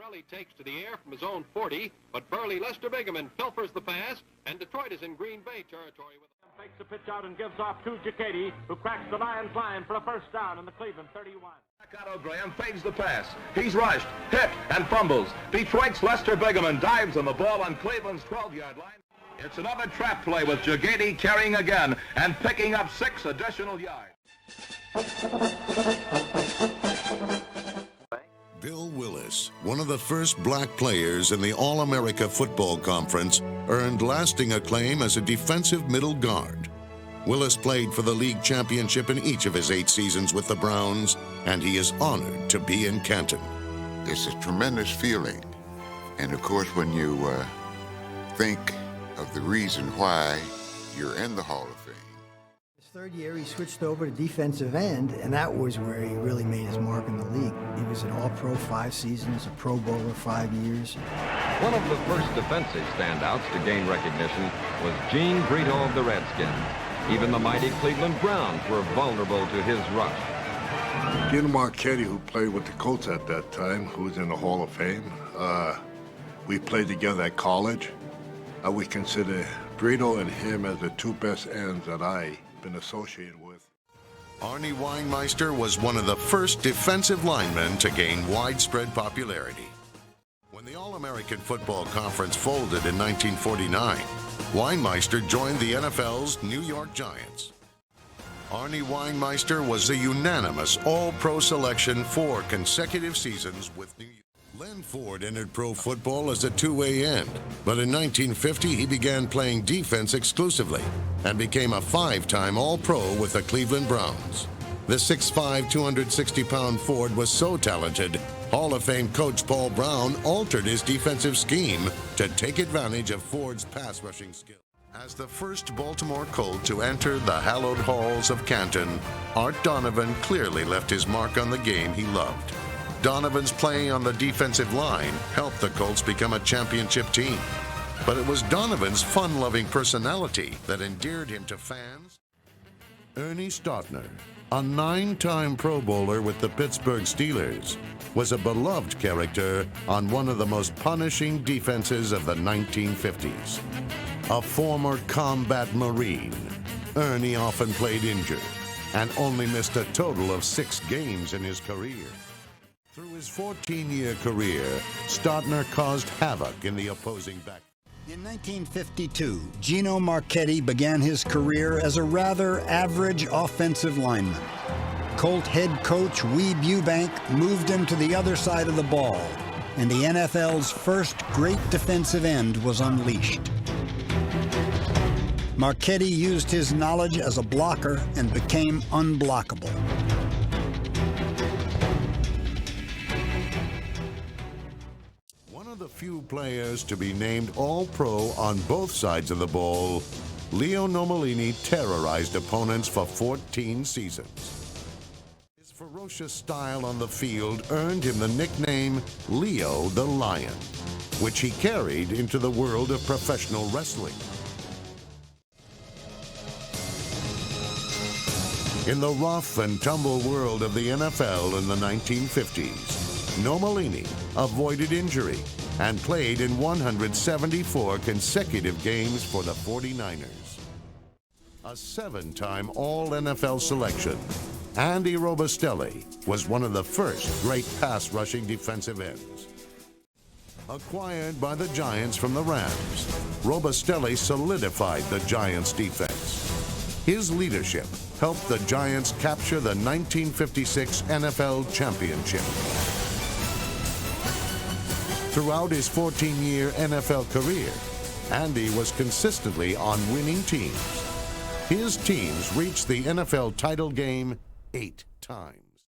Kelly takes to the air from his own 40, but burly Lester Bingaman pilfers the pass, and Detroit is in Green Bay territory with him. Fakes the pitch out and gives off to Giacchetti, who cracks the Lions line for a first down in the Cleveland 31. Otto Graham fades the pass. He's rushed, hit, and fumbles. Detroit's Lester Bingaman dives on the ball on Cleveland's 12-yard line. It's another trap play with Giacchetti carrying again and picking up 6 additional yards. Bill Willis, one of the first black players in the All-America Football Conference, earned lasting acclaim as a defensive middle guard. Willis played for the league championship in each of his 8 seasons with the Browns, and he is honored to be in Canton. It's a tremendous feeling. And of course, when you think of the reason why you're in the Hall of Fame. His third year, he switched over to defensive end, and that was where he really made his mark in the league. He was an All-Pro 5 seasons, a Pro Bowler 5 years. One of the first defensive standouts to gain recognition was Gene Brito of the Redskins. Even the mighty Cleveland Browns were vulnerable to his rush. Gene Marchetti, who played with the Colts at that time, who was in the Hall of Fame, we played together at college. I would consider Brito and him as the 2 best ends that I've been associated with. Arnie Weinmeister was one of the first defensive linemen to gain widespread popularity. When the All-American Football Conference folded in 1949, Weinmeister joined the NFL's New York Giants. Arnie Weinmeister was a unanimous All-Pro selection 4 consecutive seasons with New York. Len Ford entered pro football as a two-way end, but in 1950 he began playing defense exclusively and became a 5-time All-Pro with the Cleveland Browns. The 6'5", 260-pound Ford was so talented, Hall of Fame coach Paul Brown altered his defensive scheme to take advantage of Ford's pass-rushing skill. As the first Baltimore Colt to enter the hallowed halls of Canton, Art Donovan clearly left his mark on the game he loved. Donovan's play on the defensive line helped the Colts become a championship team. But it was Donovan's fun-loving personality that endeared him to fans. Ernie Stautner, a 9-time Pro Bowler with the Pittsburgh Steelers, was a beloved character on one of the most punishing defenses of the 1950s. A former combat Marine, Ernie often played injured and only missed a total of 6 games in his career. Through his 14-year career, Stautner caused havoc in the opposing back. In 1952, Gino Marchetti began his career as a rather average offensive lineman. Colt head coach Weeb Eubank moved him to the other side of the ball, and the NFL's first great defensive end was unleashed. Marchetti used his knowledge as a blocker and became unblockable. The few players to be named All-Pro on both sides of the ball, Leo Nomellini terrorized opponents for 14 seasons. His ferocious style on the field earned him the nickname Leo the Lion, which he carried into the world of professional wrestling. In the rough and tumble world of the NFL in the 1950s, Nomellini avoided injury and played in 174 consecutive games for the 49ers. A 7-time All-NFL selection, Andy Robustelli was one of the first great pass-rushing defensive ends. Acquired by the Giants from the Rams, Robustelli solidified the Giants' defense. His leadership helped the Giants capture the 1956 NFL championship. Throughout his 14-year NFL career, Andy was consistently on winning teams. His teams reached the NFL title game 8 times.